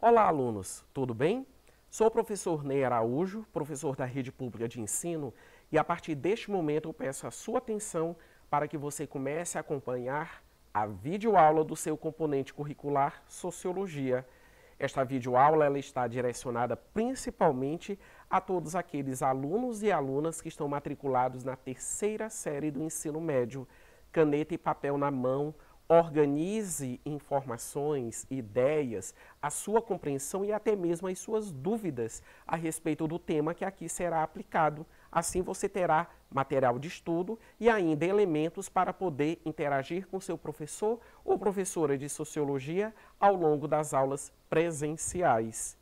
Olá, alunos, tudo bem? Sou o professor Ney Araújo, professor da Rede Pública de Ensino, e a partir deste momento eu peço a sua atenção para que você comece a acompanhar a videoaula do seu componente curricular Sociologia. Esta videoaula ela está direcionada principalmente a todos aqueles alunos e alunas que estão matriculados na terceira série do ensino médio. Caneta e papel na mão, organize informações, ideias, a sua compreensão e até mesmo as suas dúvidas a respeito do tema que aqui será aplicado. Assim você terá material de estudo e ainda elementos para poder interagir com seu professor ou professora de Sociologia ao longo das aulas presenciais.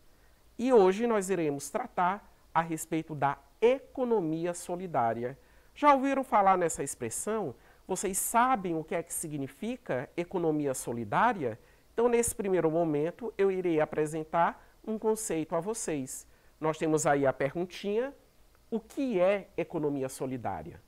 E hoje nós iremos tratar a respeito da economia solidária. Já ouviram falar nessa expressão? Vocês sabem o que é que significa economia solidária? Então, nesse primeiro momento, eu irei apresentar um conceito a vocês. Nós temos aí a perguntinha: o que é economia solidária?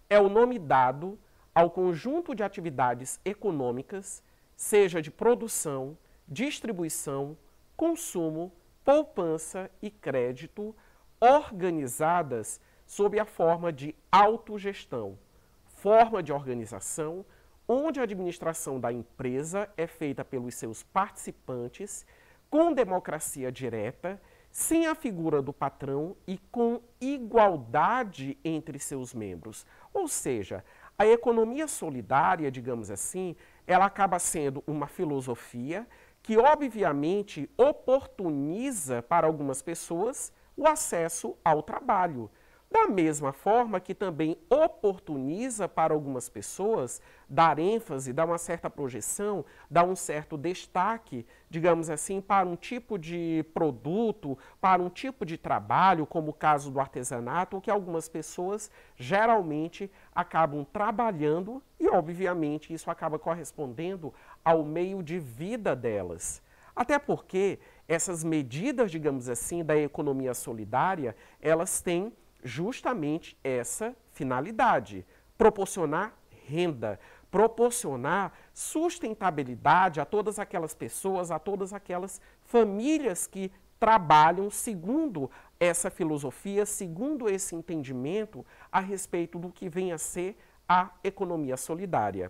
É o nome dado ao conjunto de atividades econômicas, seja de produção, distribuição, consumo, poupança e crédito, organizadas sob a forma de autogestão, forma de organização onde a administração da empresa é feita pelos seus participantes, com democracia direta, sem a figura do patrão e com igualdade entre seus membros. Ou seja, a economia solidária, digamos assim, ela acaba sendo uma filosofia que, obviamente, oportuniza para algumas pessoas o acesso ao trabalho. Da mesma forma que também oportuniza para algumas pessoas dar ênfase, dar uma certa projeção, dar um certo destaque, digamos assim, para um tipo de produto, para um tipo de trabalho, como o caso do artesanato, que algumas pessoas geralmente acabam trabalhando e, obviamente, isso acaba correspondendo ao meio de vida delas. Até porque essas medidas, digamos assim, da economia solidária, elas têm justamente essa finalidade: proporcionar renda, proporcionar sustentabilidade a todas aquelas pessoas, a todas aquelas famílias que trabalham segundo essa filosofia, segundo esse entendimento a respeito do que vem a ser a economia solidária.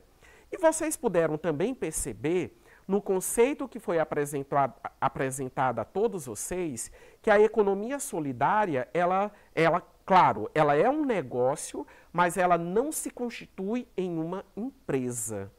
E vocês puderam também perceber, no conceito que foi apresentado a todos vocês, que a economia solidária, claro, ela é um negócio, mas ela não se constitui em uma empresa.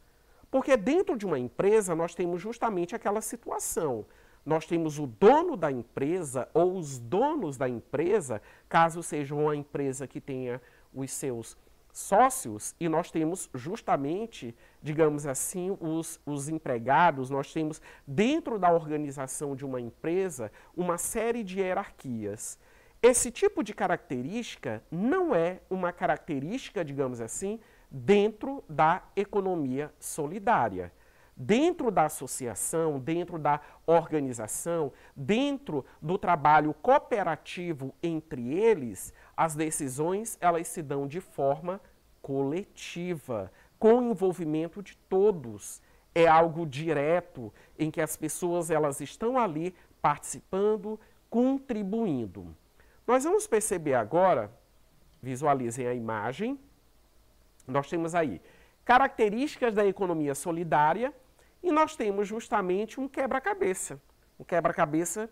Porque dentro de uma empresa nós temos justamente aquela situação. Nós temos o dono da empresa ou os donos da empresa, caso seja uma empresa que tenha os seus sócios, e nós temos justamente, digamos assim, os empregados. Nós temos dentro da organização de uma empresa uma série de hierarquias. Esse tipo de característica não é uma característica, digamos assim, dentro da economia solidária. Dentro da associação, dentro da organização, dentro do trabalho cooperativo entre eles, as decisões elas se dão de forma coletiva, com o envolvimento de todos. É algo direto, em que as pessoas elas estão ali participando, contribuindo. Nós vamos perceber agora, visualizem a imagem, nós temos aí características da economia solidária e nós temos justamente um quebra-cabeça. Um quebra-cabeça,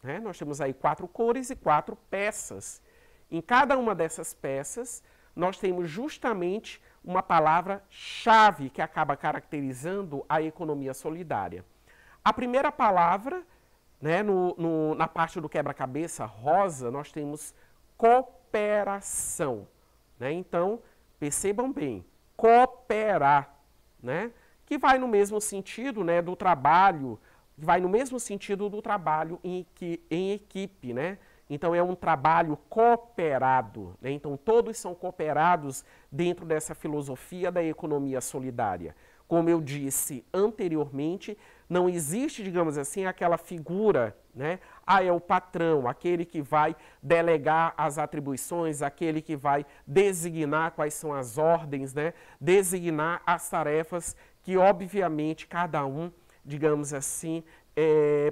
né, nós temos aí 4 cores e 4 peças. Em cada uma dessas peças, nós temos justamente uma palavra-chave que acaba caracterizando a economia solidária. A primeira palavra, né, na parte do quebra-cabeça rosa, nós temos cooperação. Né? Então, percebam bem, cooperar, né? Que vai no mesmo sentido, né, do trabalho, vai no mesmo sentido do trabalho em equipe, né? Então, é um trabalho cooperado, né? Então, todos são cooperados dentro dessa filosofia da economia solidária. Como eu disse anteriormente, não existe, digamos assim, aquela figura, né? É o patrão, aquele que vai delegar as atribuições, aquele que vai designar quais são as ordens, né? Designar as tarefas que, obviamente, cada um, digamos assim,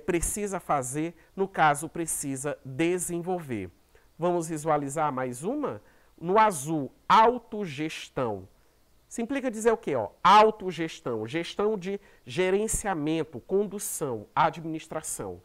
precisa fazer, no caso, precisa desenvolver. Vamos visualizar mais uma? No azul, autogestão. Isso implica dizer o quê? Autogestão, gestão de gerenciamento, condução, administração.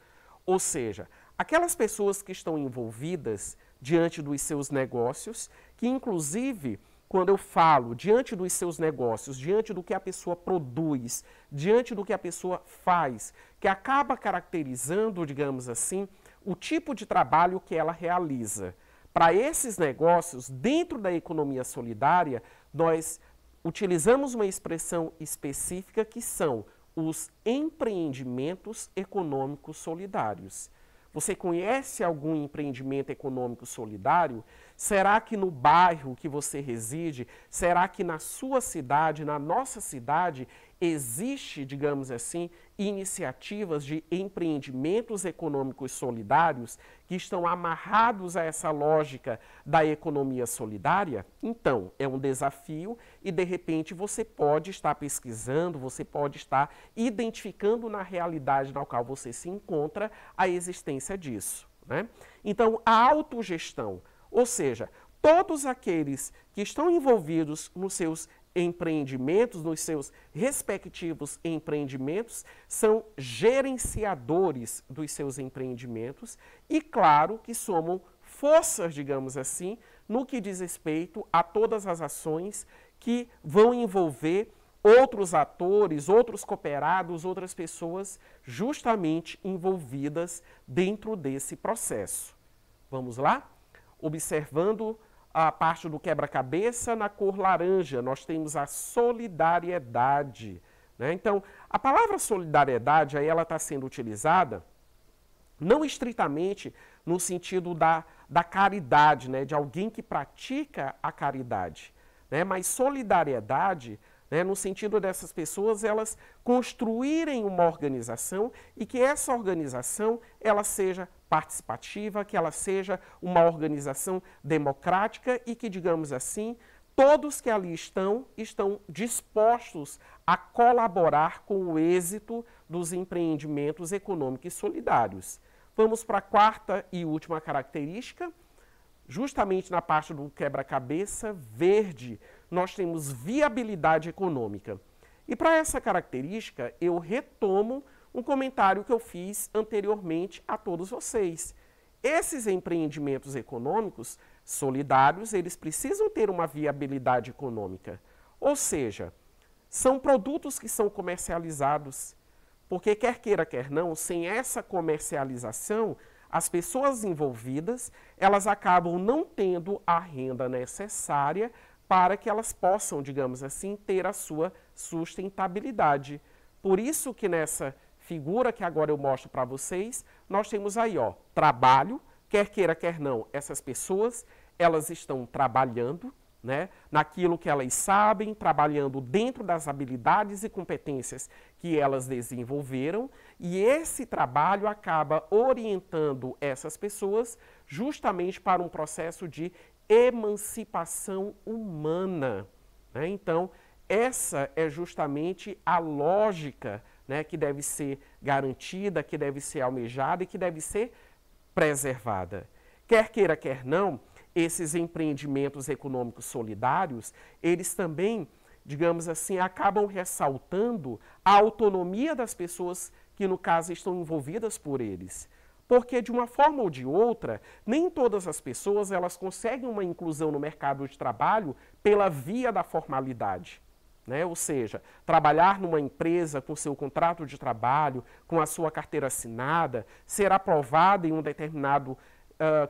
Ou seja, aquelas pessoas que estão envolvidas diante dos seus negócios, que inclusive, quando eu falo diante dos seus negócios, diante do que a pessoa produz, diante do que a pessoa faz, que acaba caracterizando, digamos assim, o tipo de trabalho que ela realiza. Para esses negócios, dentro da economia solidária, nós utilizamos uma expressão específica que são os empreendimentos econômicos solidários. Você conhece algum empreendimento econômico solidário? Será que no bairro que você reside, será que na sua cidade, na nossa cidade, existe, digamos assim, iniciativas de empreendimentos econômicos solidários que estão amarrados a essa lógica da economia solidária? Então, é um desafio e, de repente, você pode estar pesquisando, você pode estar identificando na realidade na qual você se encontra a existência disso, né? Então, a autogestão, ou seja, todos aqueles que estão envolvidos nos seus empreendimentos, nos seus respectivos empreendimentos, são gerenciadores dos seus empreendimentos e, claro, que somam forças, digamos assim, no que diz respeito a todas as ações que vão envolver outros atores, outros cooperados, outras pessoas justamente envolvidas dentro desse processo. Vamos lá? Observando a parte do quebra-cabeça na cor laranja, nós temos a solidariedade, né? Então, a palavra solidariedade, aí ela está sendo utilizada não estritamente no sentido da caridade, né? De alguém que pratica a caridade, né? Mas solidariedade, né? No sentido dessas pessoas, elas construírem uma organização e que essa organização ela seja participativa, que ela seja uma organização democrática e que, digamos assim, todos que ali estão dispostos a colaborar com o êxito dos empreendimentos econômicos e solidários. Vamos para a quarta e última característica. Justamente na parte do quebra-cabeça verde, nós temos viabilidade econômica. E para essa característica, eu retomo um comentário que eu fiz anteriormente a todos vocês. Esses empreendimentos econômicos solidários, eles precisam ter uma viabilidade econômica. Ou seja, são produtos que são comercializados. Porque quer queira, quer não, sem essa comercialização, as pessoas envolvidas, elas acabam não tendo a renda necessária para que elas possam, digamos assim, ter a sua sustentabilidade. Por isso que nessa figura que agora eu mostro para vocês, nós temos aí, trabalho, quer queira, quer não, essas pessoas, elas estão trabalhando, né, naquilo que elas sabem, trabalhando dentro das habilidades e competências que elas desenvolveram, e esse trabalho acaba orientando essas pessoas justamente para um processo de emancipação humana, né? Então, essa é justamente a lógica, né, que deve ser garantida, que deve ser almejada e que deve ser preservada. Quer queira, quer não, esses empreendimentos econômicos solidários, eles também, digamos assim, acabam ressaltando a autonomia das pessoas que, no caso, estão envolvidas por eles. Porque, de uma forma ou de outra, nem todas as pessoas elas conseguem uma inclusão no mercado de trabalho pela via da formalidade. Né? Ou seja, trabalhar numa empresa com seu contrato de trabalho, com a sua carteira assinada, ser aprovado em um determinado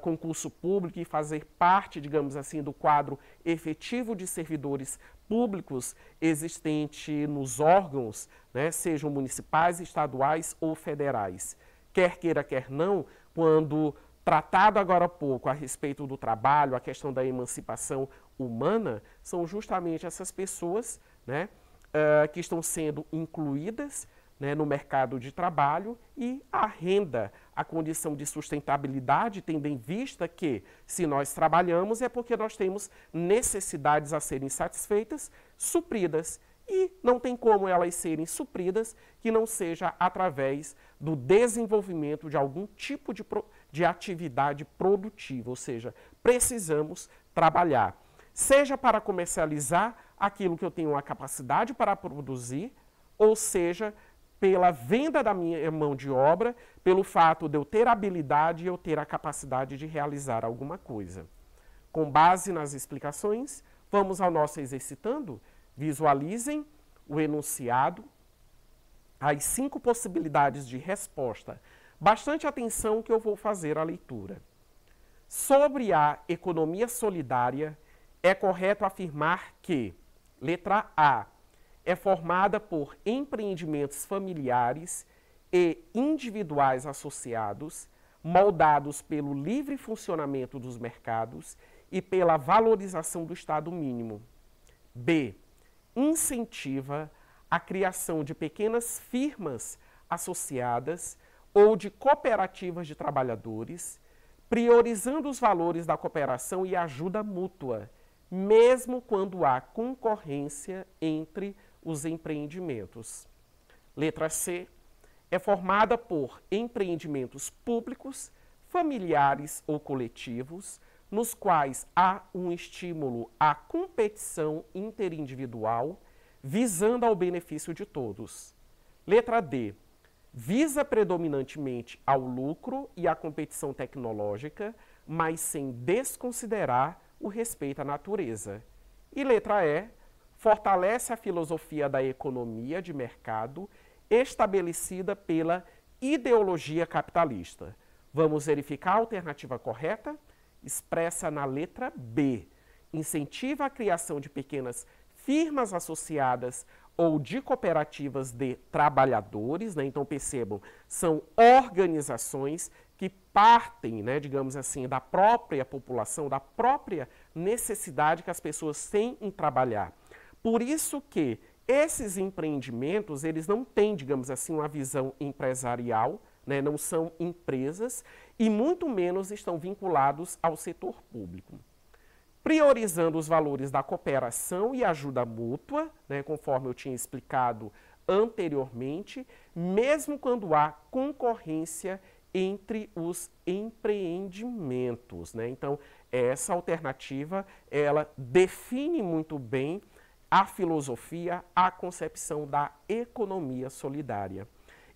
concurso público e fazer parte, digamos assim, do quadro efetivo de servidores públicos existente nos órgãos, né, sejam municipais, estaduais ou federais. Quer queira, quer não, quando tratado agora há pouco a respeito do trabalho, a questão da emancipação humana, são justamente essas pessoas, né, que estão sendo incluídas, né, no mercado de trabalho, e a renda, a condição de sustentabilidade, tendo em vista que, se nós trabalhamos, é porque nós temos necessidades a serem satisfeitas, supridas. e não tem como elas serem supridas que não seja através do desenvolvimento de algum tipo de atividade produtiva, ou seja, precisamos trabalhar, seja para comercializar aquilo que eu tenho a capacidade para produzir, ou seja, pela venda da minha mão de obra, pelo fato de eu ter habilidade e eu ter a capacidade de realizar alguma coisa. Com base nas explicações, vamos ao nosso exercitando. Visualizem o enunciado, as 5 possibilidades de resposta. Bastante atenção que eu vou fazer a leitura. Sobre a economia solidária, é correto afirmar que, letra A, é formada por empreendimentos familiares e individuais associados, moldados pelo livre funcionamento dos mercados e pela valorização do Estado mínimo. B, incentiva a criação de pequenas firmas associadas ou de cooperativas de trabalhadores, priorizando os valores da cooperação e ajuda mútua, mesmo quando há concorrência entre os empreendimentos. Letra C, é formada por empreendimentos públicos, familiares ou coletivos, nos quais há um estímulo à competição interindividual, visando ao benefício de todos. Letra D, visa predominantemente ao lucro e à competição tecnológica, mas sem desconsiderar o respeito à natureza. E letra E, fortalece a filosofia da economia de mercado estabelecida pela ideologia capitalista. Vamos verificar a alternativa correta? Expressa na letra B. Incentiva a criação de pequenas firmas associadas ou de cooperativas de trabalhadores, né? Então percebam, são organizações que partem, né, digamos assim, da própria população, da própria necessidade que as pessoas têm em trabalhar. Por isso que esses empreendimentos, eles não têm, digamos assim, uma visão empresarial, né, não são empresas e muito menos estão vinculados ao setor público. Priorizando os valores da cooperação e ajuda mútua, né, conforme eu tinha explicado anteriormente, mesmo quando há concorrência entre os empreendimentos, né? Então, essa alternativa, ela define muito bem a filosofia, a concepção da economia solidária.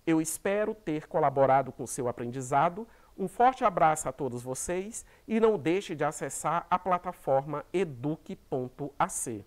Eu espero ter colaborado com o seu aprendizado. Um forte abraço a todos vocês e não deixe de acessar a plataforma eduque.ac.